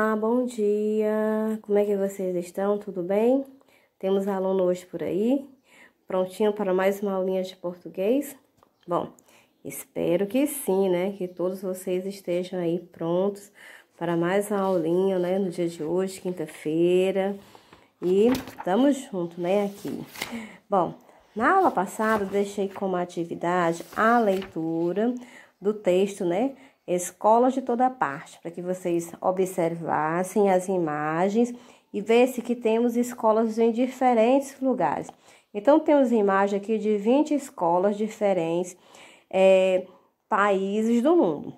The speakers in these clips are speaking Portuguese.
Olá, bom dia! Como é que vocês estão? Tudo bem? Temos aluno hoje por aí? Prontinho para mais uma aulinha de português? Bom, espero que sim, né? Que todos vocês estejam aí prontos para mais uma aulinha, né? No dia de hoje, quinta-feira. E estamos juntos, né? Aqui. Bom, na aula passada eu deixei como atividade a leitura do texto, né? Escolas de toda parte, para que vocês observassem as imagens e vissem que temos escolas em diferentes lugares. Então, temos imagem aqui de 20 escolas diferentes, países do mundo.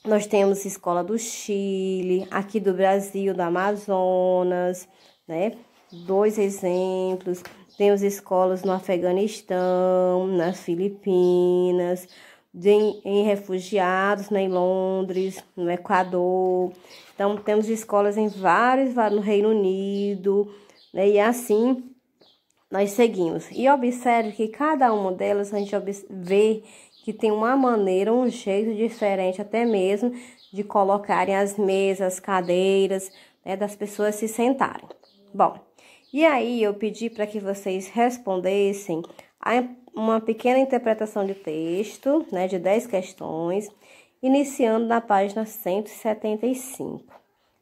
Nós temos escola do Chile, aqui do Brasil, do Amazonas, né? 2 exemplos. Temos escolas no Afeganistão, nas Filipinas, em refugiados, né, em Londres, no Equador. Então, temos escolas em vários no Reino Unido, né, e assim nós seguimos. E observe que cada uma delas a gente vê que tem uma maneira, um jeito diferente até mesmo de colocarem as mesas, as cadeiras, né, das pessoas se sentarem. Bom, e aí eu pedi para que vocês respondessem uma pequena interpretação de texto, né, de 10 questões, iniciando na página 175.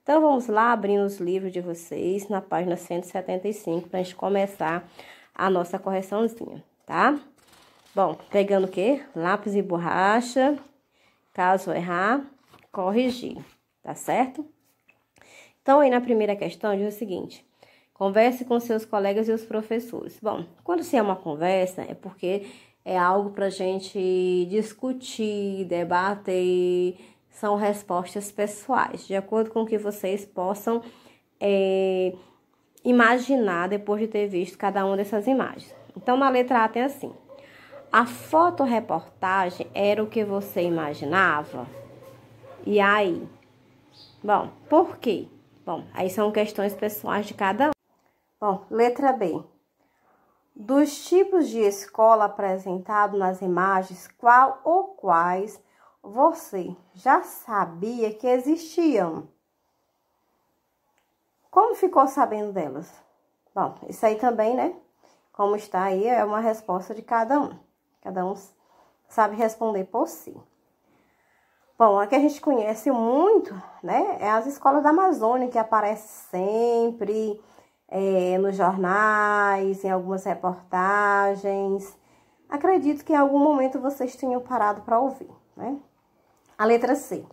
Então, vamos lá, abrindo os livros de vocês na página 175, para a gente começar a nossa correçãozinha, tá? Bom, pegando o quê? Lápis e borracha, caso errar, corrigir, tá certo? Então, aí na primeira questão diz o seguinte: converse com seus colegas e os professores. Bom, quando se é uma conversa, é porque é algo para a gente discutir, debater, são respostas pessoais, de acordo com o que vocês possam imaginar depois de ter visto cada uma dessas imagens. Então, na letra A tem assim: a fotoreportagem era o que você imaginava? E aí? Bom, por quê? Bom, aí são questões pessoais de cada um. Bom, letra B. Dos tipos de escola apresentados nas imagens, qual ou quais você já sabia que existiam? Como ficou sabendo delas? Bom, isso aí também, né? Como está aí, é uma resposta de cada um. Cada um sabe responder por si. Bom, a que a gente conhece muito, né? É as escolas da Amazônia, que aparecem sempre nos jornais, em algumas reportagens. Acredito que em algum momento vocês tenham parado para ouvir, né? A letra C.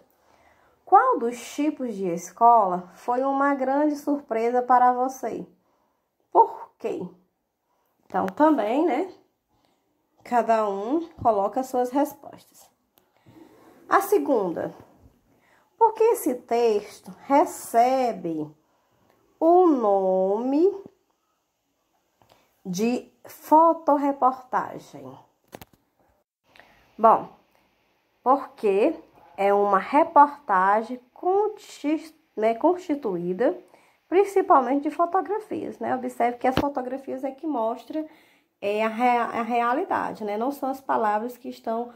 Qual dos tipos de escola foi uma grande surpresa para você? Por quê? Então, também, né? Cada um coloca as suas respostas. A segunda. Por que esse texto recebe o nome de fotoreportagem? Bom, porque é uma reportagem constituída principalmente de fotografias, né? Observe que as fotografias é que mostram a realidade, né? Não são as palavras que estão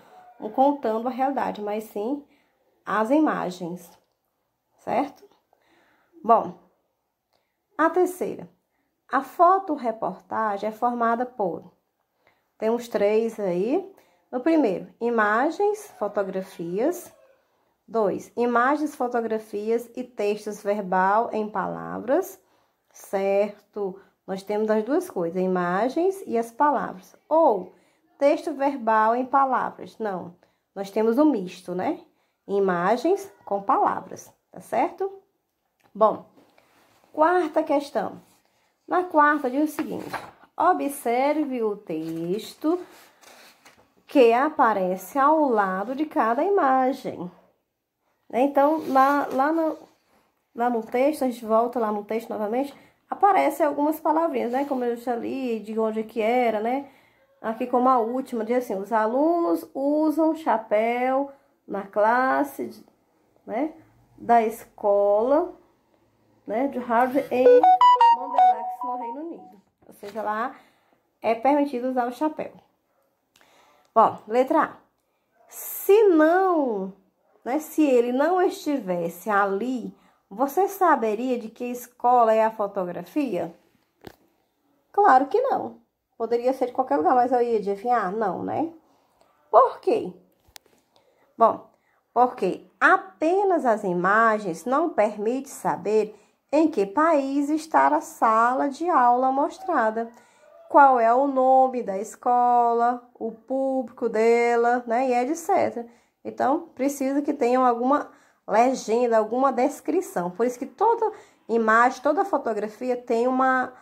contando a realidade, mas sim as imagens, certo? Bom, a terceira. A fotoreportagem é formada por... Temos 3 aí. No primeiro, imagens, fotografias. 2, imagens, fotografias e textos verbal em palavras, certo? Nós temos as duas coisas, imagens e as palavras. Ou texto verbal em palavras. Não, nós temos um misto, né? Imagens com palavras, tá certo? Bom, quarta questão. Na quarta diz o seguinte: observe o texto que aparece ao lado de cada imagem. Então, lá no texto, a gente volta lá no texto novamente, aparecem algumas palavrinhas, né? Como eu já li, de onde que era, né? Aqui como a última, diz assim: os alunos usam chapéu na classe, né, da escola, né, de Harvard em Mandelax, no Reino Unido. Ou seja, lá é permitido usar o chapéu. Bom, letra A. Se ele não estivesse ali Você saberia de que escola é a fotografia? Claro que não. Poderia ser de qualquer lugar, mas eu ia adivinhar? Não, né? Por quê? Bom, porque apenas as imagens não permitem saber em que país está a sala de aula mostrada, qual é o nome da escola, o público dela, né, e etc. Então, precisa que tenham alguma legenda, alguma descrição. Por isso que toda imagem, toda fotografia tem uma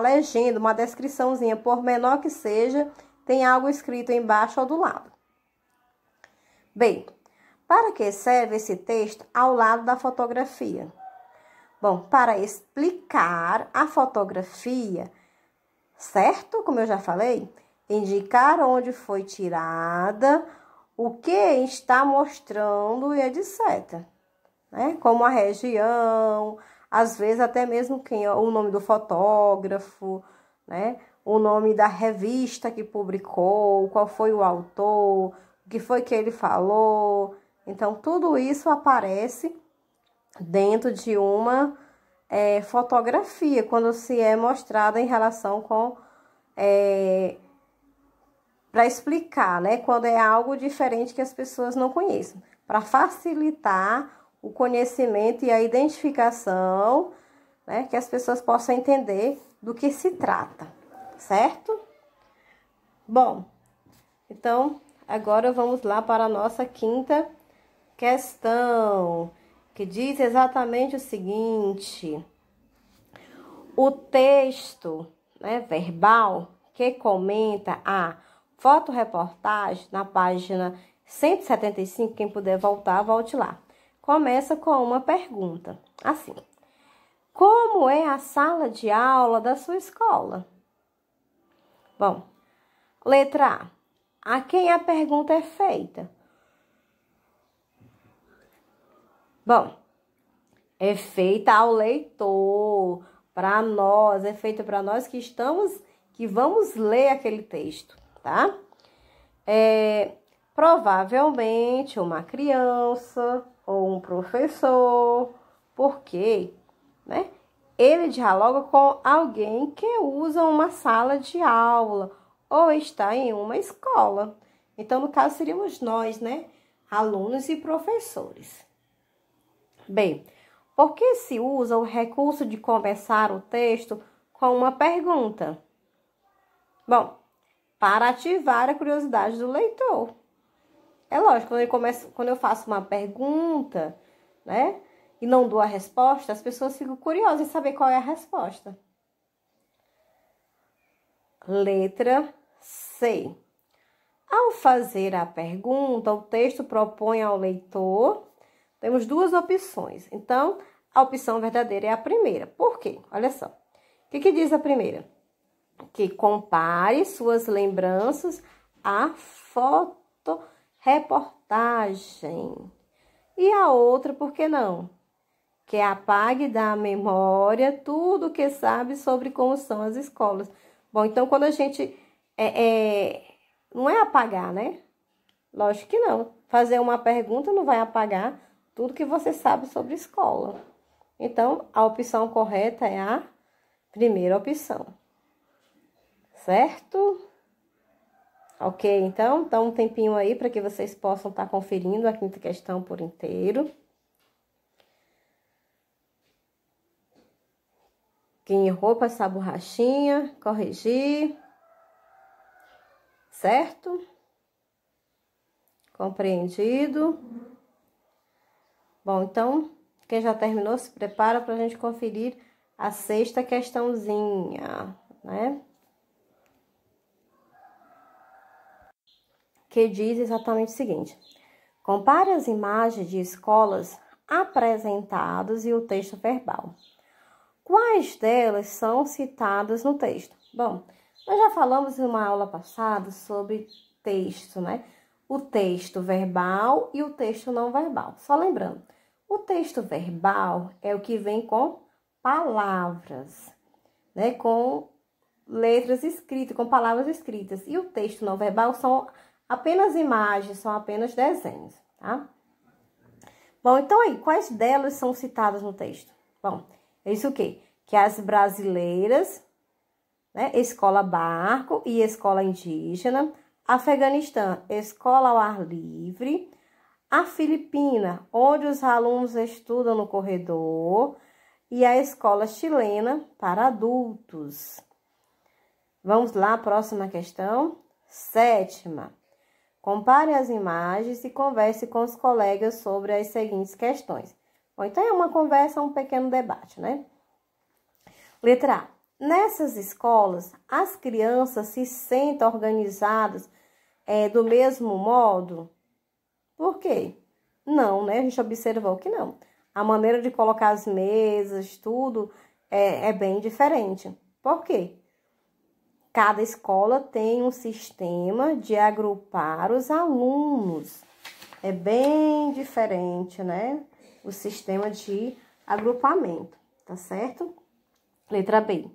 legenda, uma descriçãozinha, por menor que seja, tem algo escrito embaixo ou do lado. Bem, para que serve esse texto ao lado da fotografia? Bom, para explicar a fotografia, certo? Como eu já falei, indicar onde foi tirada, o que está mostrando e etc. Né? Como a região, às vezes até mesmo o nome do fotógrafo, né? O nome da revista que publicou, qual foi o autor, o que foi que ele falou. Então, tudo isso aparece dentro de uma fotografia, quando se é mostrada em relação com... para explicar, né? Quando é algo diferente que as pessoas não conhecem. Para facilitar o conhecimento e a identificação, né? Que as pessoas possam entender do que se trata, certo? Bom, então, agora vamos lá para a nossa quinta questão, que diz exatamente o seguinte: o texto, né, verbal que comenta a fotoreportagem na página 175, quem puder voltar, volte lá. Começa com uma pergunta, assim: como é a sala de aula da sua escola? Bom, letra A quem a pergunta é feita? Bom, é feita ao leitor, para nós, é feita para nós que vamos ler aquele texto, tá? Provavelmente uma criança ou um professor, porque, né, ele dialoga com alguém que usa uma sala de aula ou está em uma escola. Então, no caso, seríamos nós, né, alunos e professores. Bem, por que se usa o recurso de começar o texto com uma pergunta? Bom, para ativar a curiosidade do leitor. É lógico, quando eu faço uma pergunta, né, e não dou a resposta, as pessoas ficam curiosas em saber qual é a resposta. Letra C. Ao fazer a pergunta, o texto propõe ao leitor... Temos duas opções. Então, a opção verdadeira é a primeira. Por quê? Olha só. O que diz a primeira? Que compare suas lembranças à fotoreportagem. E a outra, por que não? Que apague da memória tudo o que sabe sobre como são as escolas. Bom, então, quando a gente... não é apagar, né? Lógico que não. Fazer uma pergunta não vai apagar tudo que você sabe sobre escola. Então, a opção correta é a primeira opção. Certo? Ok, então, dá um tempinho aí para que vocês possam estar conferindo a quinta questão por inteiro. Quem errou, passar a borrachinha, corrigir. Certo? Compreendido? Bom, então, quem já terminou, se prepara para a gente conferir a sexta questãozinha, né? Que diz exatamente o seguinte: compare as imagens de escolas apresentadas e o texto verbal. Quais delas são citadas no texto? Bom, nós já falamos em uma aula passada sobre texto, né? O texto verbal e o texto não verbal. Só lembrando, o texto verbal é o que vem com palavras, né? Com letras escritas, com palavras escritas. E o texto não verbal são apenas imagens, são apenas desenhos, tá? Bom, então aí, quais delas são citadas no texto? Bom, é isso o quê? Que as brasileiras, né, escola barco e escola indígena, Afeganistão, escola ao ar livre, a Filipina, onde os alunos estudam no corredor, e a escola chilena para adultos. Vamos lá, próxima questão. 7ª. Compare as imagens e converse com os colegas sobre as seguintes questões. Bom, então é uma conversa, um pequeno debate, né? Letra A. Nessas escolas, as crianças se sentem organizadas do mesmo modo? Por quê? Não, né? A gente observou que não. A maneira de colocar as mesas, tudo, é bem diferente. Por quê? Cada escola tem um sistema de agrupar os alunos. É bem diferente, né? O sistema de agrupamento, tá certo? Letra B.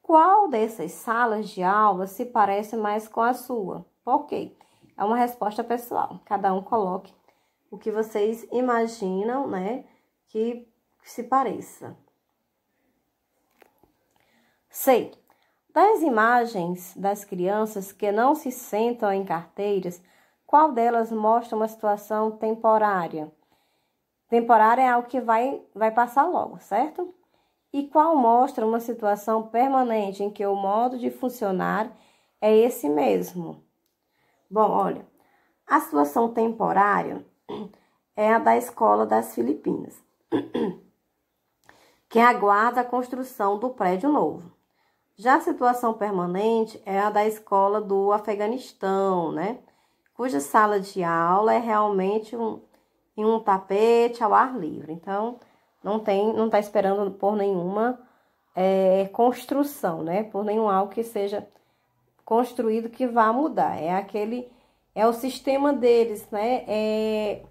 Qual dessas salas de aula se parece mais com a sua? Por quê? É uma resposta pessoal. Cada um coloque o que vocês imaginam, né, que se pareça. C. Das imagens das crianças que não se sentam em carteiras, qual delas mostra uma situação temporária? Temporária é algo que vai passar logo, certo? E qual mostra uma situação permanente em que o modo de funcionar é esse mesmo? Bom, olha, a situação temporária é a da escola das Filipinas, que aguarda a construção do prédio novo. Já a situação permanente é a da escola do Afeganistão, né? Cuja sala de aula é realmente em um tapete ao ar livre. Então, não está esperando por nenhuma construção, né? Por nenhum algo que seja construído que vá mudar. É o sistema deles, né?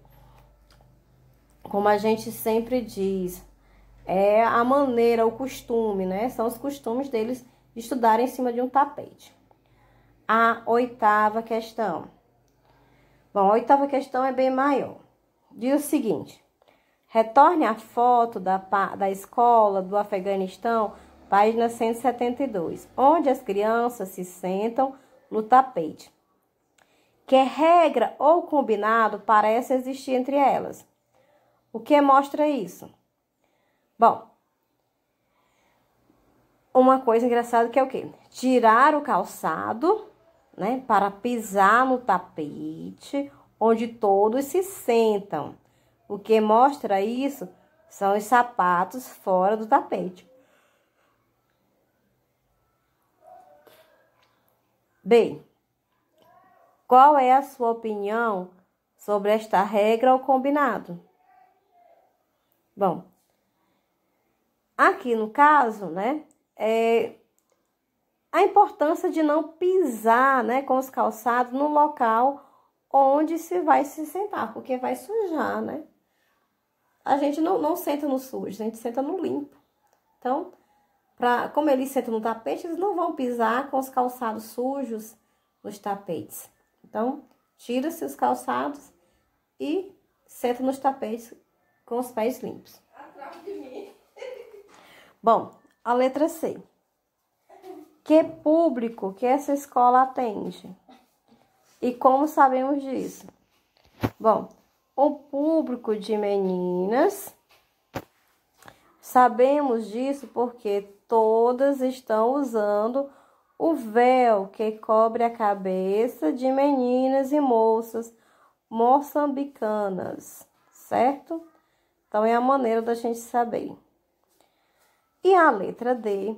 Como a gente sempre diz, é a maneira, o costume, né? São os costumes deles de estudar em cima de um tapete. A 8ª questão. Bom, a 8ª questão é bem maior. Diz o seguinte: retorne a foto da escola do Afeganistão, página 172, onde as crianças se sentam no tapete. Que regra ou combinado parece existir entre elas? O que mostra isso? Bom, uma coisa engraçada que é o quê? Tirar o calçado, né, para pisar no tapete, onde todos se sentam. O que mostra isso são os sapatos fora do tapete. B. Qual é a sua opinião sobre esta regra ou combinado? Bom, aqui no caso, né, a importância de não pisar, né, com os calçados no local onde se vai se sentar, porque vai sujar, né? A gente não senta no sujo, a gente senta no limpo. Então, como eles sentam no tapete, eles não vão pisar com os calçados sujos nos tapetes. Então, tira-se os calçados e senta nos tapetes com os pés limpos. Atrás de mim. Bom, a letra C. Que público que essa escola atende? E como sabemos disso? Bom, o público de meninas, sabemos disso porque todas estão usando o véu que cobre a cabeça de meninas e moças moçambicanas, certo? Então, é a maneira da gente saber. E a letra D,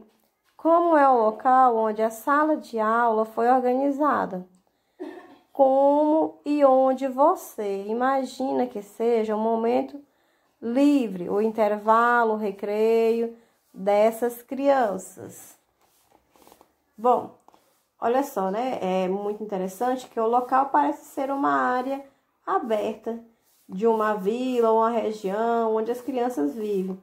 como é o local onde a sala de aula foi organizada? Como e onde você imagina que seja o momento livre, o intervalo, o recreio dessas crianças? Bom, olha só, né? É muito interessante que o local parece ser uma área aberta de uma vila ou uma região onde as crianças vivem.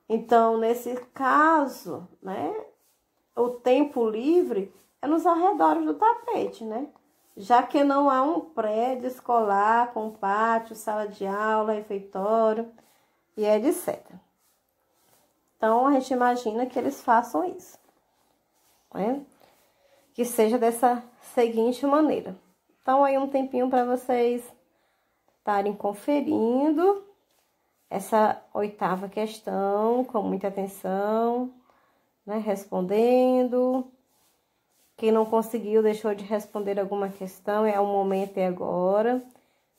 Então, nesse caso, né, o tempo livre é nos arredores do tapete, né? já que não há um prédio escolar com pátio, sala de aula, refeitório e etc. Então, a gente imagina que eles façam isso, né? Que seja dessa seguinte maneira. Então, aí um tempinho para vocês estarem conferindo essa 8ª questão com muita atenção, né? Respondendo. Quem não conseguiu, deixou de responder alguma questão, é o momento agora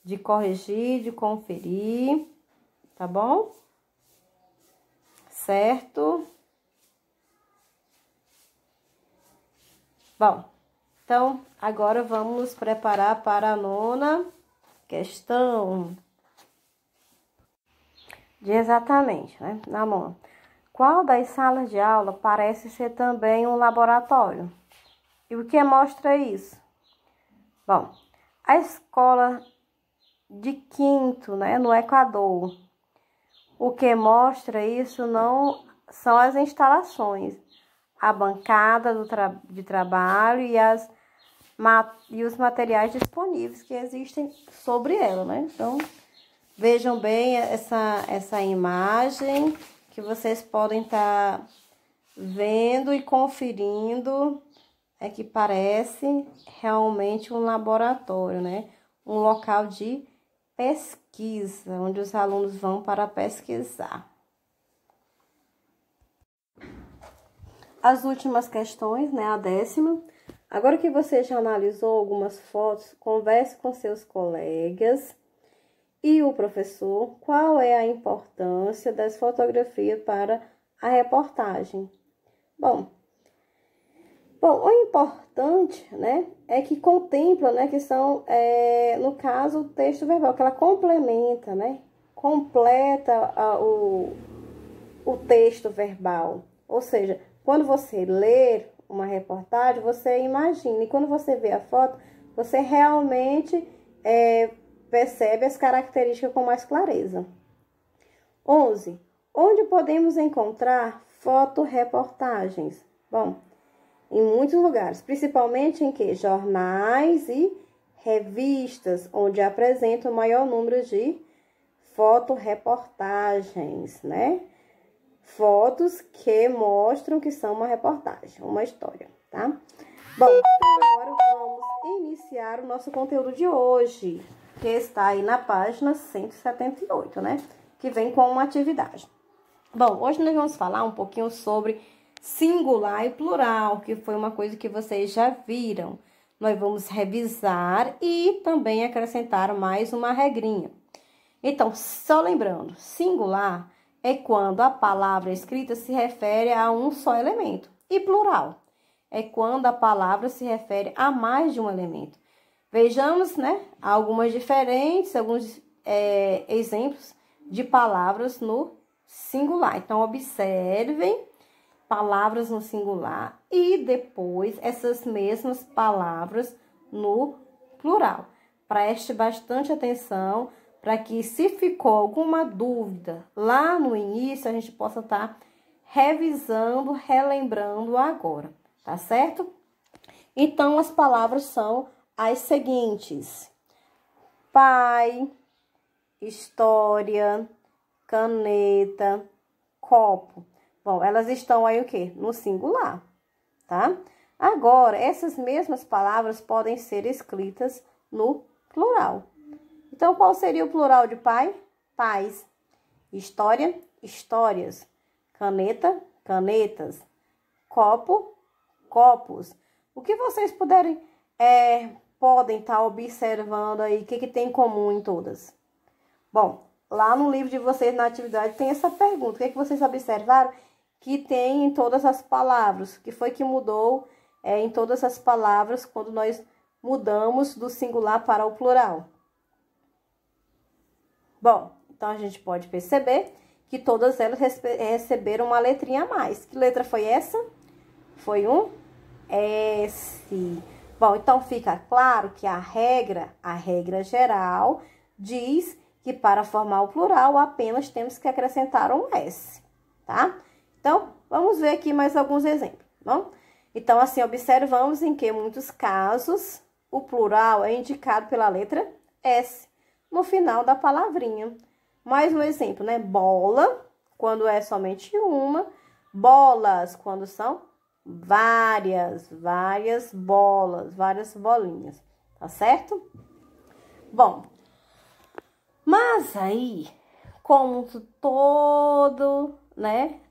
de corrigir, de conferir, tá bom? Certo? Bom, então, agora vamos nos preparar para a 9ª questão. Exatamente, né? Na 9ª. Qual das salas de aula parece ser também um laboratório? E o que mostra isso? Bom, a escola de Quito, né, no Equador, o que mostra isso não são as instalações, a bancada de trabalho e os materiais disponíveis que existem sobre ela, né? Então, vejam bem essa imagem que vocês podem estar vendo e conferindo. É que parece realmente um laboratório, né? Um local de pesquisa, onde os alunos vão para pesquisar. As últimas questões, né? A 10ª. Agora que você já analisou algumas fotos, converse com seus colegas e o professor qual é a importância das fotografias para a reportagem. Bom, o importante, né, é que contempla, né, que são, no caso, o texto verbal, que ela complementa, né, completa o texto verbal. Ou seja, quando você ler uma reportagem, você imagina, e quando você vê a foto, você realmente percebe as características com mais clareza. 11. Onde podemos encontrar fotoreportagens? Bom, em muitos lugares, principalmente em que? Jornais e revistas, onde apresentam o maior número de fotoreportagens, né? Fotos que mostram que são uma reportagem, uma história, tá? Bom, então agora vamos iniciar o nosso conteúdo de hoje, que está aí na página 178, né? Que vem com uma atividade. Bom, hoje nós vamos falar um pouquinho sobre singular e plural, que foi uma coisa que vocês já viram. Nós vamos revisar e também acrescentar mais uma regrinha. Então, só lembrando, singular é quando a palavra escrita se refere a um só elemento. E plural é quando a palavra se refere a mais de um elemento. Vejamos, né, alguns exemplos de palavras no singular. Então, observem palavras no singular e depois essas mesmas palavras no plural. Preste bastante atenção para que, se ficou alguma dúvida lá no início, a gente possa estar revisando, relembrando agora, tá certo? Então, as palavras são as seguintes: pai, história, caneta, copo. Bom, elas estão aí o quê? No singular, tá? Agora, essas mesmas palavras podem ser escritas no plural. Então, qual seria o plural de pai? Pais. História, histórias. Caneta, canetas. Copo, copos. O que vocês podem estar observando aí, o que tem em comum em todas? Bom, lá no livro de vocês, na atividade, tem essa pergunta. O que vocês observaram que tem em todas as palavras? O que foi que mudou em todas as palavras quando nós mudamos do singular para o plural? Bom, então a gente pode perceber que todas elas receberam uma letrinha a mais. Que letra foi essa? Foi um S. Bom, então fica claro que a regra geral, diz que para formar o plural apenas temos que acrescentar um S, tá? Então, vamos ver aqui mais alguns exemplos, não? Então, assim, observamos em que muitos casos, o plural é indicado pela letra S no final da palavrinha. Mais um exemplo, né? Bola, quando é somente uma. Bolas, quando são várias bolas, várias bolinhas. Tá certo? Bom, mas aí, como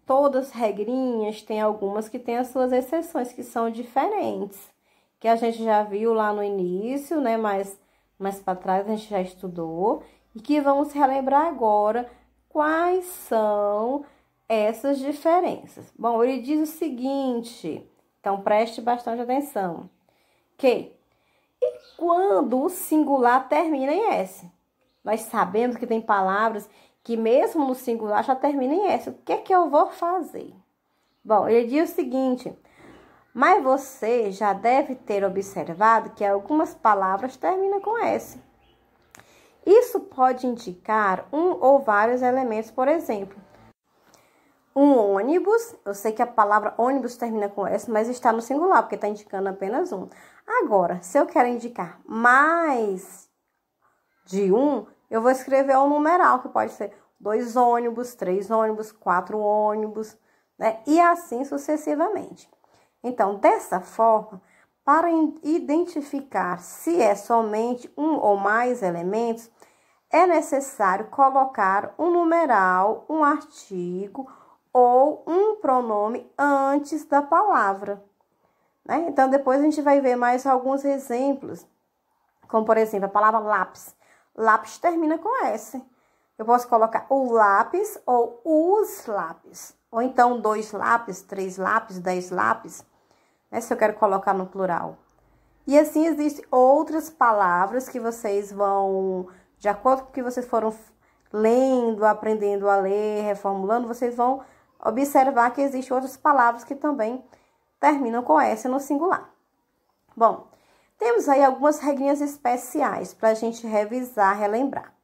todas as regrinhas, tem algumas que têm as suas exceções, que são diferentes. Que a gente já viu lá no início, né? Mais para trás a gente já estudou. E que vamos relembrar agora quais são essas diferenças. Bom, ele diz o seguinte, então preste bastante atenção. E quando o singular termina em S? Nós sabemos que tem palavras que mesmo no singular já termina em S. O que é que eu vou fazer? Bom, ele diz o seguinte, mas você já deve ter observado que algumas palavras terminam com S. Isso pode indicar um ou vários elementos, por exemplo. Um ônibus, eu sei que a palavra ônibus termina com S, mas está no singular, porque está indicando apenas um. Agora, se eu quero indicar mais de um, eu vou escrever um numeral, que pode ser 2 ônibus, 3 ônibus, 4 ônibus, né? E assim sucessivamente. Então, dessa forma, para identificar se é somente um ou mais elementos, é necessário colocar um numeral, um artigo ou um pronome antes da palavra, né? Então, depois a gente vai ver mais alguns exemplos, como, por exemplo, a palavra lápis. Lápis termina com S. Eu posso colocar o lápis ou os lápis. Ou então 2 lápis, 3 lápis, 10 lápis, né? Se eu quero colocar no plural. E assim existem outras palavras que vocês vão, de acordo com o que vocês foram lendo, aprendendo a ler, reformulando, vocês vão observar que existem outras palavras que também terminam com S no singular. Bom, temos aí algumas regrinhas especiais para a gente revisar, relembrar.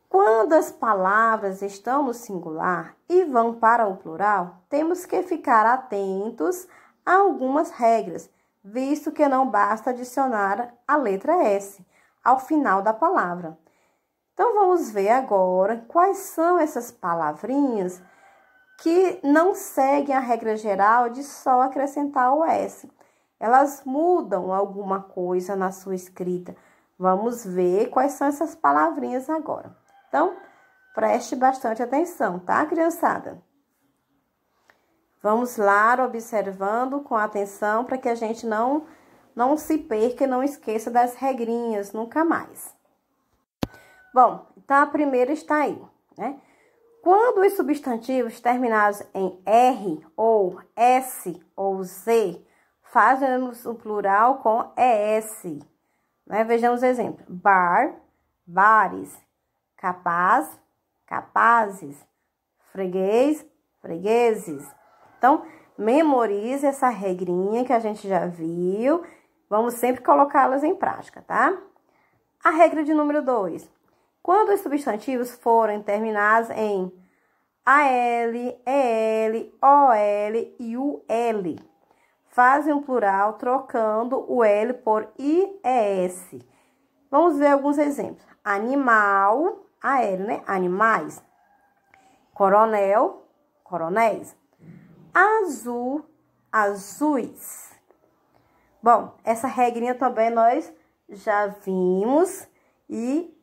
Quando as palavras estão no singular e vão para o plural, temos que ficar atentos a algumas regras, visto que não basta adicionar a letra S ao final da palavra. Então, vamos ver agora quais são essas palavrinhas que não seguem a regra geral de só acrescentar o S. Elas mudam alguma coisa na sua escrita. Vamos ver quais são essas palavrinhas agora. Então, preste bastante atenção, tá, criançada? Vamos lá, observando com atenção para que a gente não se perca e não esqueça das regrinhas, nunca mais. Bom, então a primeira está aí, né? Quando os substantivos terminados em R ou S ou Z, fazemos o plural com ES, né? Vejamos o exemplo. Bar, bares. Capaz, capazes. Freguês, fregueses. Então, memorize essa regrinha que a gente já viu. Vamos sempre colocá-las em prática, tá? A regra de número 2. Quando os substantivos forem terminados em AL, EL, OL e UL, fazem um plural trocando o L por IES. Vamos ver alguns exemplos. Animal, AL, né? Animais. Coronel, coronéis. Azul, azuis. Bom, essa regrinha também nós já vimos e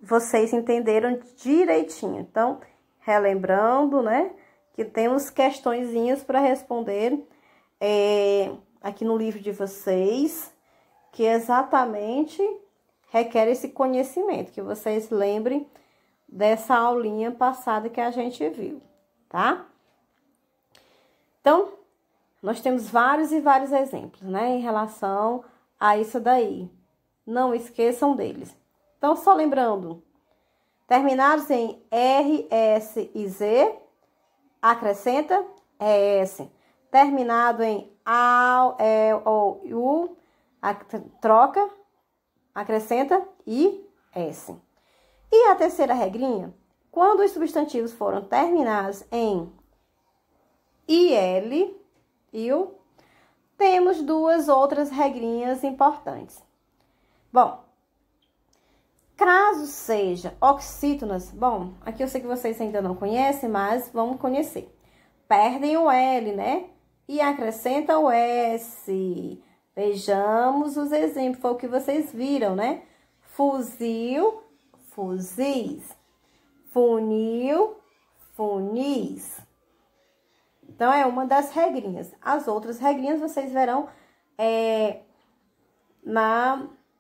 vocês entenderam direitinho. Então, relembrando, né, que temos questõezinhas para responder aqui no livro de vocês, que exatamente requer esse conhecimento, que vocês lembrem dessa aulinha passada que a gente viu, tá? Então, nós temos vários e vários exemplos, né, em relação a isso daí. Não esqueçam deles. Então, só lembrando, terminados em R, S e Z, acrescenta ES. Terminado em AL, EL ou U, troca, acrescenta IS. E a terceira regrinha, quando os substantivos foram terminados em IL, temos duas outras regrinhas importantes. Bom, caso seja oxítonas, bom, aqui eu sei que vocês ainda não conhecem, mas vamos conhecer. Perdem o L, né? E acrescentam o S. Vejamos os exemplos, foi o que vocês viram, né? Fuzil, fuzis. Funil, funis. Então, é uma das regrinhas. As outras regrinhas vocês verão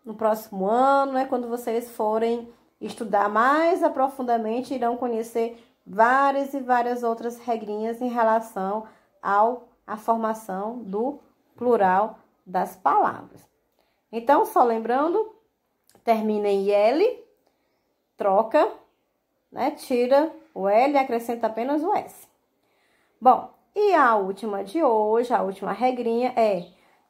no próximo ano, né? Quando vocês forem estudar mais aprofundadamente, irão conhecer várias e várias outras regrinhas em relação à formação do plural das palavras. Então, só lembrando, termina em L, troca, né? Tira o L e acrescenta apenas o S. Bom, e a última de hoje, a última regrinha é: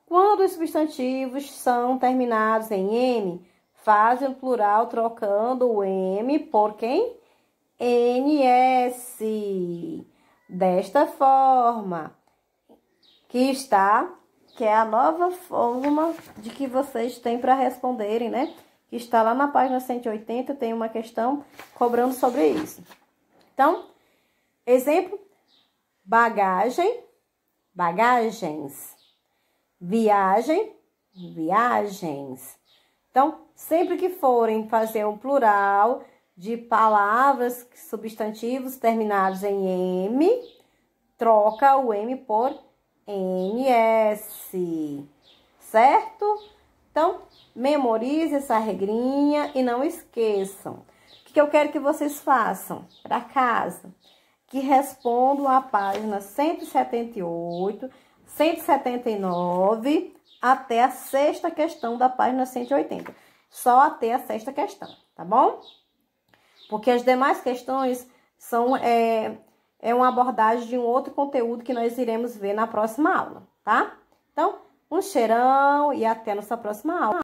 quando os substantivos são terminados em M, fazem o plural trocando o M por quem? NS. Desta forma, que é a nova forma de que vocês têm para responderem, né? Que está lá na página 180, tem uma questão cobrando sobre isso. Então, exemplo: bagagem, bagagens. Viagem, viagens. Então, sempre que forem fazer um plural de palavras, substantivos terminados em M, troca o M por NS, certo? Então, memorize essa regrinha e não esqueçam. O que eu quero que vocês façam para casa? Que respondam a página 178, 179, até a sexta questão da página 180. Só até a sexta questão, tá bom? Porque as demais questões são uma abordagem de um outro conteúdo que nós iremos ver na próxima aula, tá? Então, um cheirão e até nossa próxima aula.